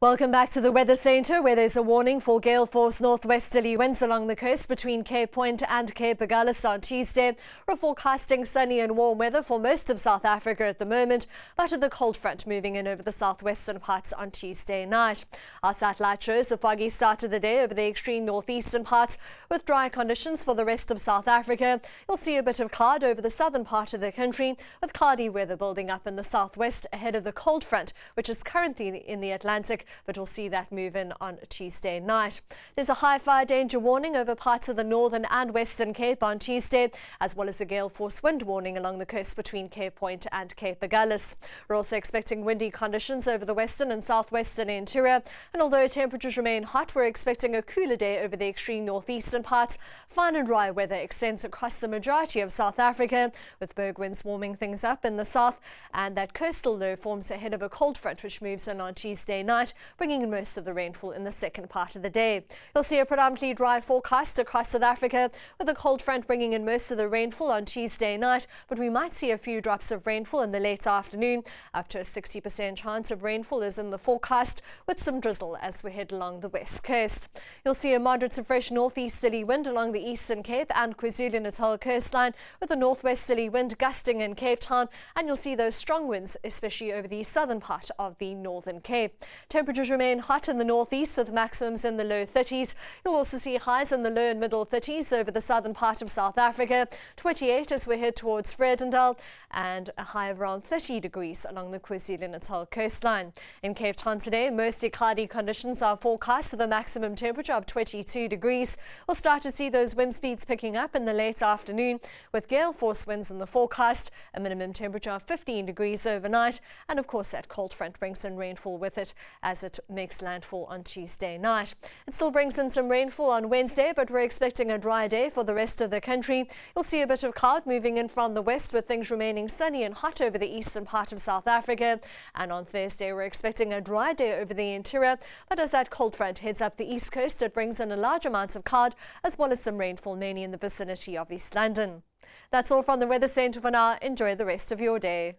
Welcome back to the Weather Centre, where there's a warning for gale force northwesterly winds along the coast between Cape Point and Cape Agulhas on Tuesday. We're forecasting sunny and warm weather for most of South Africa at the moment, but with the cold front moving in over the southwestern parts on Tuesday night. Our satellite shows a foggy start to the day over the extreme northeastern parts with dry conditions for the rest of South Africa. You'll see a bit of cloud over the southern part of the country, with cloudy weather building up in the southwest ahead of the cold front, which is currently in the Atlantic, but we'll see that move in on Tuesday night. There's a high fire danger warning over parts of the northern and western Cape on Tuesday, as well as a gale force wind warning along the coast between Cape Point and Cape Agulhas. We're also expecting windy conditions over the western and southwestern interior, and although temperatures remain hot, we're expecting a cooler day over the extreme northeastern parts. Fine and dry weather extends across the majority of South Africa, with berg winds warming things up in the south, and that coastal low forms ahead of a cold front which moves in on Tuesday night, bringing in most of the rainfall in the second part of the day. You'll see a predominantly dry forecast across South Africa, with the cold front bringing in most of the rainfall on Tuesday night, but we might see a few drops of rainfall in the late afternoon. Up to a 60% chance of rainfall is in the forecast, with some drizzle as we head along the west coast. You'll see a moderate to fresh northeasterly wind along the eastern Cape and KwaZulu-Natal coastline, with a northwesterly wind gusting in Cape Town, and you'll see those strong winds especially over the southern part of the northern Cape. Temperatures remain hot in the northeast with maximums in the low 30s. You'll also see highs in the low and middle 30s over the southern part of South Africa, 28 as we head towards Vredendal, and a high of around 30 degrees along the KwaZulu-Natal coastline. In Cape Town today, mostly cloudy conditions are forecast with a maximum temperature of 22 degrees. We'll start to see those wind speeds picking up in the late afternoon, with gale force winds in the forecast, a minimum temperature of 15 degrees overnight, and of course that cold front brings in rainfall with it as it makes landfall on Tuesday night. It still brings in some rainfall on Wednesday, but we're expecting a dry day for the rest of the country. You'll see a bit of cloud moving in from the west, with things remaining sunny and hot over the eastern part of South Africa. And on Thursday, we're expecting a dry day over the interior, but as that cold front heads up the east coast, it brings in a large amount of cloud as well as some rainfall, mainly in the vicinity of East London. That's all from the Weather Centre for now. Enjoy the rest of your day.